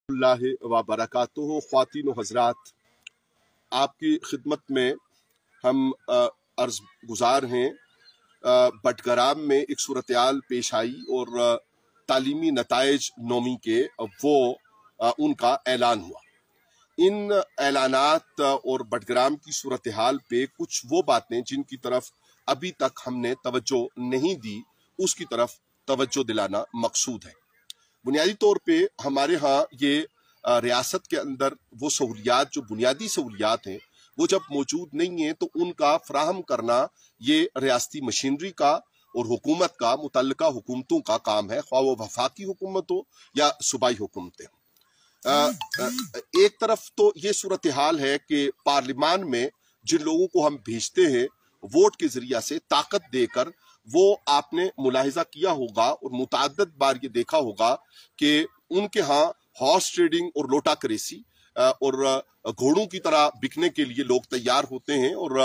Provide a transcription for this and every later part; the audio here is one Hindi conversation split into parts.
व बरकातुहू। ख्वातीन व हज़रात, आपकी खिदमत में हम अर्ज गुजार हैं। बटग्राम में एक सूरत-ए-हाल पेश आई और तालीमी नताइज नौवीं के वो उनका ऐलान हुआ। इन ऐलानात और बटग्राम की सूरत-ए-हाल पे कुछ वो बातें जिनकी तरफ अभी तक हमने तवज्जो नहीं दी, उसकी तरफ तवज्जो दिलाना मकसूद है। बुनियादी तौर पे हमारे यहाँ ये रियासत के अंदर वो सहूलियात, जो बुनियादी सहूलियात हैं, वो जब मौजूद नहीं है तो उनका फराहम करना ये रियासती मशीनरी का और हुकूमत का, मुतल्लिका हुकूमतों का काम है, ख्वाह वो वफाकी हुकूमत हो या सूबाई हुकूमतें। एक तरफ तो ये सूरत हाल है कि पार्लियामान में जिन लोगों को हम भेजते हैं वोट के जरिया से ताकत देकर, वो आपने मुलाहिजा किया होगा और मुतअद्दिद बार ये देखा होगा कि उनके यहाँ हॉर्स ट्रेडिंग और लोटा करेसी और घोड़ों की तरह बिकने के लिए लोग तैयार होते हैं और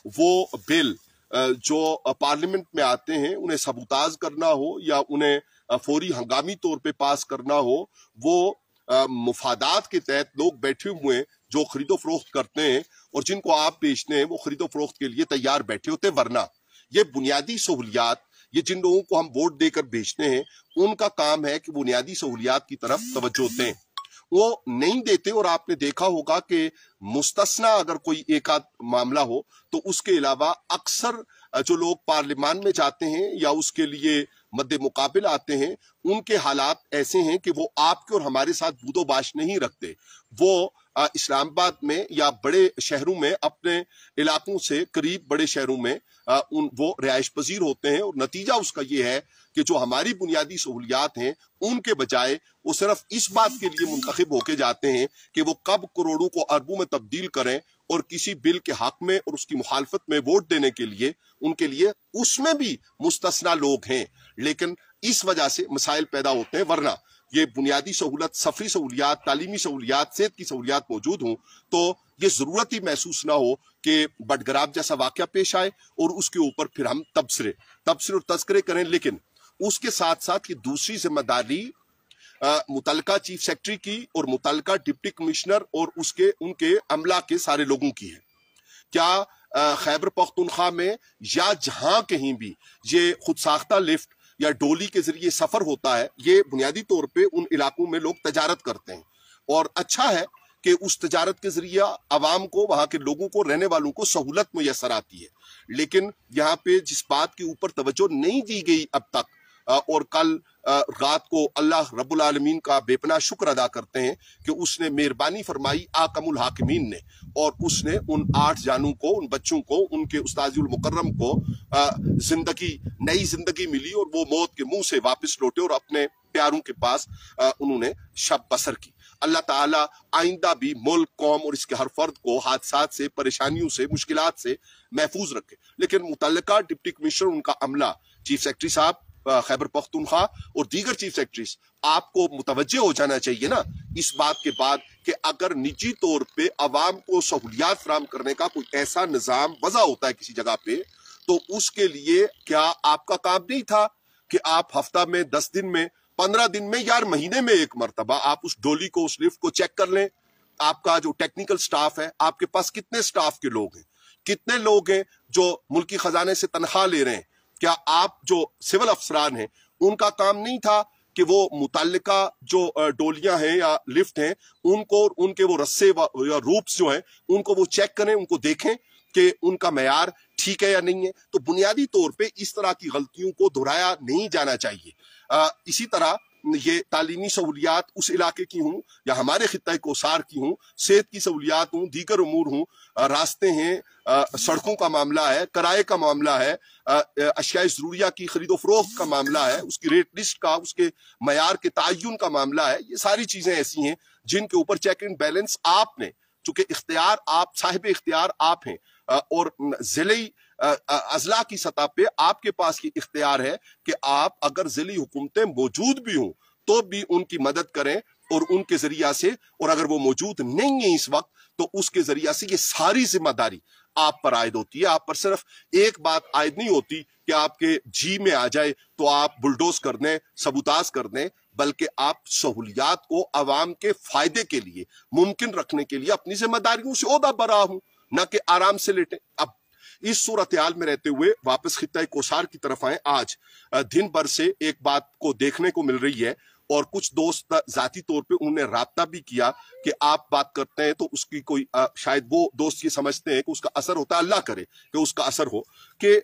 वो बिल जो पार्लियामेंट में आते हैं उन्हें सबूताज करना हो या उन्हें फौरी हंगामी तौर पे पास करना हो, वो मुफादात के तहत लोग बैठे हुए हैं जो खरीदो फरोख्त करते हैं और जिनको आप बेचते हैं वो खरीदो फरोख्त के लिए तैयार बैठे होते हैं। वरना ये बुनियादी सहूलियात, ये जिन लोगों को हम वोट देकर भेजते हैं, उनका काम है कि बुनियादी सहूलियात की तरफ तवज्जो दें। वो नहीं देते और आपने देखा होगा कि मुस्तस्ना अगर कोई एक आध मामला हो तो उसके अलावा अक्सर जो लोग पार्लियामान में जाते हैं या उसके लिए मद्दे मुकाबिल आते हैं, उनके हालात ऐसे हैं कि वो आपके और हमारे साथ बूदोबाश नहीं रखते। वो इस्लामाबाद में या बड़े शहरों में, अपने इलाकों से करीब बड़े शहरों में वो रिहाइश पजीर होते हैं और नतीजा उसका ये है कि जो हमारी बुनियादी सहूलियात हैं उनके बजाय वो सिर्फ इस बात के लिए मुंतखब होके जाते हैं कि वो कब करोड़ों को अरबों में तब्दील करें और किसी बिल के हक में और उसकी मुखालफत में वोट देने के लिए उनके लिए उसमें भी मुस्तस्ना लोग हैं। लेकिन इस वजह से मसाइल पैदा होते हैं। वरना ये बुनियादी सहूलत, सफरी सहूलियात, तालीमी सहूलियात, सेहत की सहूलियात मौजूद हों तो ये जरूरत ही महसूस ना हो कि बटग्राम जैसा वाकया पेश आए और उसके ऊपर फिर हम तबसरे और तस्करे करें। लेकिन उसके साथ साथ ये दूसरी जिम्मेदारी मुतल्लिका चीफ सेक्रेटरी की और मुतल्लिका डिप्टी कमिश्नर और उनके अमला के सारे लोगों की है। क्या खैबर पख्तूनख्वा में या जहां कहीं भी ये खुद साख्ता लिफ्ट या डोली के जरिए सफर होता है, ये बुनियादी तौर पे उन इलाकों में लोग तजारत करते हैं और अच्छा है कि उस तजारत के जरिए अवाम को, वहां के लोगों को, रहने वालों को सहूलत मुयसर आती है। लेकिन यहाँ पे जिस बात के ऊपर तवज्जो नहीं दी गई अब तक, और कल रात को अल्लाह रब्बुल आलमीन का बेपनाह शुक्र अदा करते हैं कि उसने मेहरबानी फरमाई आकमुल हाकिमीन ने, और उसने उन 8 जानों को, उन बच्चों को, उनके उस्ताजुल मुकर्रम को नई जिंदगी मिली और वो मौत के मुंह से वापस लौटे और अपने प्यारों के पास उन्होंने शब बसर की। अल्लाह ताला आइंदा भी मुल्क, कौम और इसके हर फर्द को हादसात से, परेशानियों से, मुश्किलात से महफूज रखे। लेकिन मुतल्लिका डिप्टी कमिश्नर, उनका अमला, चीफ सेक्रेटरी साहब खैबर पख्तूनख्वा और दीगर चीफ सेक्रेटरीज, आपको मुतवज्जे हो जाना चाहिए ना इस बात के बाद कि अगर निजी तौर पे अवाम को सहूलियात फराहम करने का कोई ऐसा निजाम वजह होता है किसी जगह पे, तो उसके लिए क्या आपका काम नहीं था कि आप हफ्ता में, 10 दिन में, 15 दिन में, यार महीने में एक मरतबा आप उस डोली को, उस लिफ्ट को चेक कर लें। आपका जो टेक्निकल स्टाफ है, आपके पास कितने स्टाफ के लोग हैं, कितने लोग हैं जो मुल्की खजाने से तनख्वाह ले रहे हैं। क्या आप जो सिविल अफसरान हैं उनका काम नहीं था कि वो मुतल्लिका जो डोलियां हैं या लिफ्ट हैं उनको, उनके वो रस्से या रूप्स जो हैं उनको वो चेक करें, उनको देखें कि उनका मयार ठीक है या नहीं है। तो बुनियादी तौर पे इस तरह की गलतियों को दोहराया नहीं जाना चाहिए। इसी तरह ये तालीमी सहूलियात उस इलाके की हूँ या हमारे खित्ता कोसार की हूँ, सेहत की सहूलियात हूँ, दीगर उमूर हूँ, रास्ते हैं, सड़कों का मामला है, किराए का मामला है, अशिया ज़रूरिया की खरीदो फरोख्त का मामला है, उसकी रेट लिस्ट का, उसके मयार के तयन का मामला है। ये सारी चीजें ऐसी हैं जिनके ऊपर चेक एंड बैलेंस आपने, चूंकि इख्तियार आप, साहिब इख्तियार आप हैं और जिले अजला की सतह पे आपके पास ये इख्तियार है कि आप अगर जिली हुकूमतें मौजूद भी हों तो भी उनकी मदद करें और उनके जरिया से, और अगर वो मौजूद नहीं है इस वक्त, तो उसके जरिया से ये सारी जिम्मेदारी आप पर आयद होती है। आप पर सिर्फ एक बात आयद नहीं होती कि आपके जी में आ जाए तो आप बुलडोज कर दें, सबूताज कर दें, बल्कि आप सहूलियात को अवाम के फायदे के लिए मुमकिन रखने के लिए अपनी जिम्मेदारियों से ओहदा बरा हूं, न कि आराम से लेटें। अब इस सूरत हाल में रहते हुए वापस खित्ता कोसार की तरफ आए। आज दिन भर से एक बात को देखने को मिल रही है, और कुछ दोस्त जाती तौर पे उन्होंने राब्ता भी किया कि आप बात करते हैं तो उसकी कोई शायद वो दोस्त ये समझते हैं कि उसका असर होता है, अल्लाह करे कि उसका असर हो, कि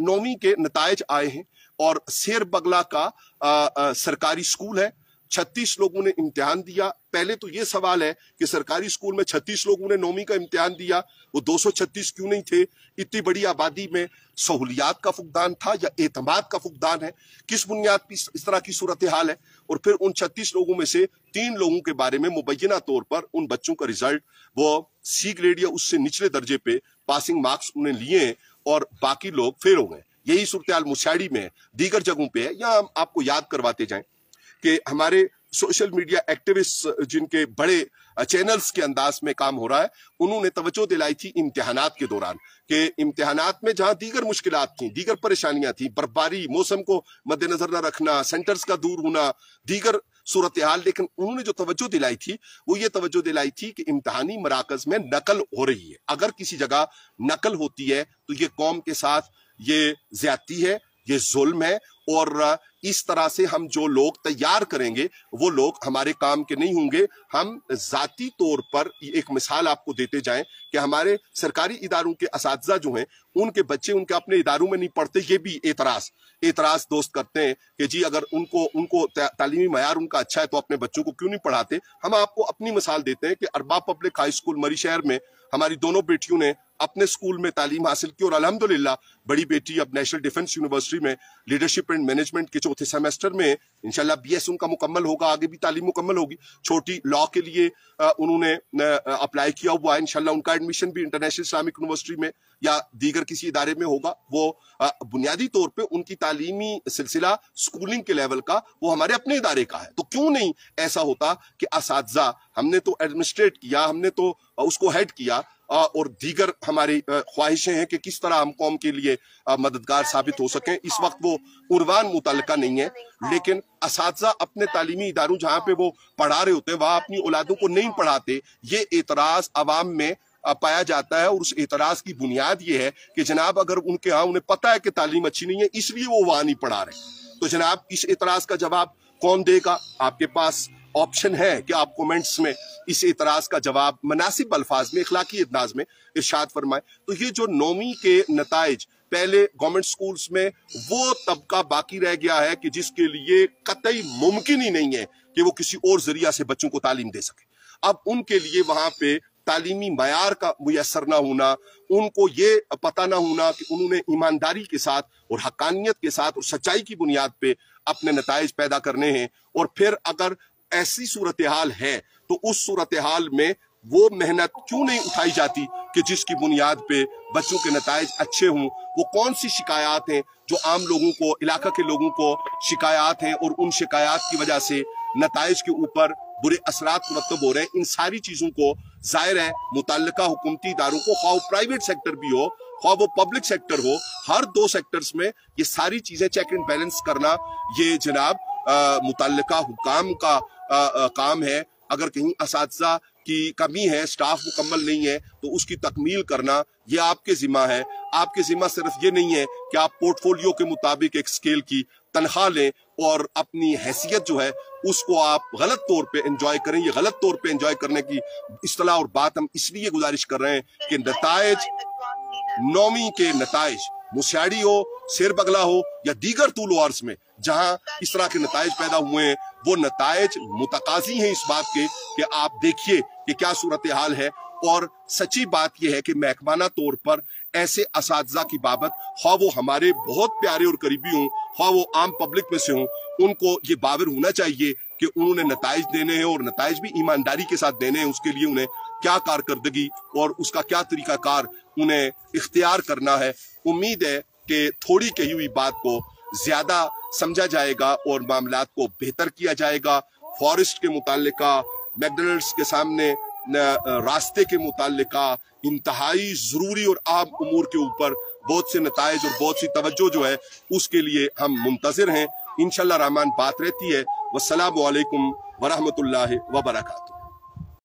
9वीं के नतायज आए हैं और शेर बगला का सरकारी स्कूल है। 36 लोगों ने इम्तिहान दिया। पहले तो ये सवाल है कि सरकारी स्कूल में 36 लोगों ने 9वीं का इम्तिहान दिया, वो 236 क्यों नहीं थे? इतनी बड़ी आबादी में सहूलियात का फुकदान था या एतमाद का फुकदान है? किस बुनियाद पर इस तरह की सूरत हाल है? और फिर उन 36 लोगों में से 3 लोगों के बारे में मुबैना तौर पर उन बच्चों का रिजल्ट वो सी ग्रेड या उससे निचले दर्जे पे पासिंग मार्क्स उन्हें लिए और बाकी लोग फेल हो गए। यही सूरत हाल मुशाड़ी में है, दीगर जगहों पे है। या हम आपको याद करवाते जाएं कि हमारे सोशल मीडिया एक्टिविस्ट जिनके बड़े चैनल्स के अंदाज में काम हो रहा है, उन्होंने तवज्जो दिलाई थी इम्तिहानात के दौरान कि इम्तिहानात में जहां दीगर मुश्किलात थी, दीगर परेशानियां थी, बर्फबारी, मौसम को मद्देनजर न रखना, सेंटर्स का दूर होना, दीगर सूरत हाल, लेकिन उन्होंने जो तवज्जो दिलाई थी वो ये तवज्जो दिलाई थी कि इम्तिहानी मराकज में नकल हो रही है। अगर किसी जगह नकल होती है तो ये कौम के साथ ये ज्यादती है, ये जुल्म है, और इस तरह से हम जो लोग तैयार करेंगे वो लोग हमारे काम के नहीं होंगे। हम जाती तौर पर एक मिसाल आपको देते जाएं कि हमारे सरकारी इदारों के असातिज़ा जो हैं, उनके बच्चे उनके अपने इदारों में नहीं पढ़ते। ये भी एतराज दोस्त करते हैं कि जी अगर उनको तालीमी मयार उनका अच्छा है तो अपने बच्चों को क्यों नहीं पढ़ाते। हम आपको अपनी मिसाल देते हैं कि अरबाब पब्लिक हाई स्कूल मरी शहर में हमारी दोनों बेटियों ने अपने स्कूल में तालीम हासिल की, और अल्हम्दुलिल्लाह बड़ी बेटी अब नेशनल डिफेंस यूनिवर्सिटी में लीडरशिप एंड मैनेजमेंट के 4थे सेमेस्टर में इंशाल्लाह BS उनका मुकम्मल होगा, आगे भी तालीम मुकम्मल होगी। छोटी लॉ के लिए उन्होंने अप्लाई किया हुआ है, इंशाल्लाह उनका एडमिशन भी इंटरनेशनल इस्लामिक यूनिवर्सिटी में या दीगर किसी इदारे में होगा। वो बुनियादी तौर पे उनकी तालीमी सिलसिला स्कूलिंग के लेवल का वो हमारे अपने इदारे का है। तो क्यों नहीं ऐसा होता कि असातिज़ा हमने तो एडमिनिस्ट्रेट किया, हमने तो उसको हेड किया, और दीगर हमारी ख्वाहिशें हैं कि किस तरह हम कौम के लिए मददगार साबित हो सकें। इस वक्त वो उर्वान मुतल्लिका नहीं है, लेकिन असातिज़ा अपने तालीमी इदारों जहां पे वो पढ़ा रहे होते हैं वहां अपनी औलादों को नहीं पढ़ाते। ये एतराज अवाम में पाया जाता है, और उस एतराज की बुनियाद ये है कि जनाब अगर उनके यहाँ उन्हें पता है कि तालीम अच्छी नहीं है इसलिए वो वहां नहीं पढ़ा रहे, तो जनाब इस एतराज का जवाब कौन देगा? आपके पास ऑप्शन है कि आप कमेंट्स में इस इतराज का जवाब मुनासिब अल्फाज में, इखलाकी अंदाज में इरशाद फरमाएं। तो ये जो 9वीं के नताइज, पहले गवर्नमेंट स्कूल्स में वो तबका बाकी रह गया है कि जिसके लिए कतई मुमकिन ही नहीं है कि वो किसी और जरिया से बच्चों को तालीम दे सके। अब उनके लिए वहां पे तालीमी मयार का मुयसर ना होना, उनको ये पता ना होना कि उन्होंने ईमानदारी के साथ और हकानियत के साथ और सच्चाई की बुनियाद पे अपने नताइज पैदा करने हैं। और फिर अगर ऐसी सूरत हाल है तो उस सूरत हाल में वो मेहनत क्यों नहीं उठाई जाती कि जिसकी बुनियाद पे बच्चों के नताइज अच्छे हों। वो कौन सी शिकायत हैं जो आम लोगों को, इलाका के लोगों को शिकायत हैं, और उन शिकायत की वजह से नताइज के ऊपर बुरे असरात मुरतब हो रहे हैं। इन सारी चीजों को जाहिर है मुतल्लिका हुकूमती इदारों को, ख्वाह प्राइवेट सेक्टर भी हो ख्वाह वो पब्लिक सेक्टर हो, हर 2 सेक्टर्स में ये सारी चीजें चेक एंड बैलेंस करना ये जनाब मुतल्लिका हुकाम का काम है। अगर कहीं असातिज़ा की कमी है, स्टाफ मुकम्मल नहीं है, तो उसकी तकमील करना ये आपके जिम्मा है। आपके जिम्मा सिर्फ ये नहीं है कि आप पोर्टफोलियो के मुताबिक एक स्केल की तनख्वाह लें और अपनी हैसियत जो है उसको आप गलत तौर पे एंजॉय करें। ये गलत तौर पे एंजॉय करने की इस्तिलाह और बात हम इसलिए गुजारिश कर रहे हैं कि नताइज, 9वीं के नताइज, मुशाड़ी हो, शेर बगला हो या दीगर तूल वार्स में जहां इस तरह के नताइज पैदा हुए हैं, वो नताइज मुतकाजी हैं इस बात के कि आप देखिए कि क्या सूरत हाल है। और सच्ची बात यह है कि महकमाना तौर पर ऐसे असातिज़ा की बाबत, ख्वाह वो हमारे बहुत प्यारे और करीबी हों, ख्वाह वो आम पब्लिक में से हों, उनको ये बावर होना चाहिए कि उन्होंने नताइज देने हैं और नताइज भी ईमानदारी के साथ देने हैं। उसके लिए उन्हें क्या कारकर्दगी और उसका क्या तरीकाकार उन्हें इख्तियार करना है। उम्मीद है कि थोड़ी कही हुई बात को ज्यादा समझा जाएगा और मामलात को बेहतर किया जाएगा फॉरेस्ट के मुतालिका, मैकडॉनल्ड्स के सामने रास्ते के मुतालिका इंतहाई जरूरी और अहम उमूर के ऊपर बहुत से नताइज और बहुत सी तवज्जो जो है उसके लिए हम मुंतजिर हैं। इंशाअल्लाह रहमान बात रहती है। वस्सलामु अलैकुम वरहमतुल्लाहि वबरकातुहू।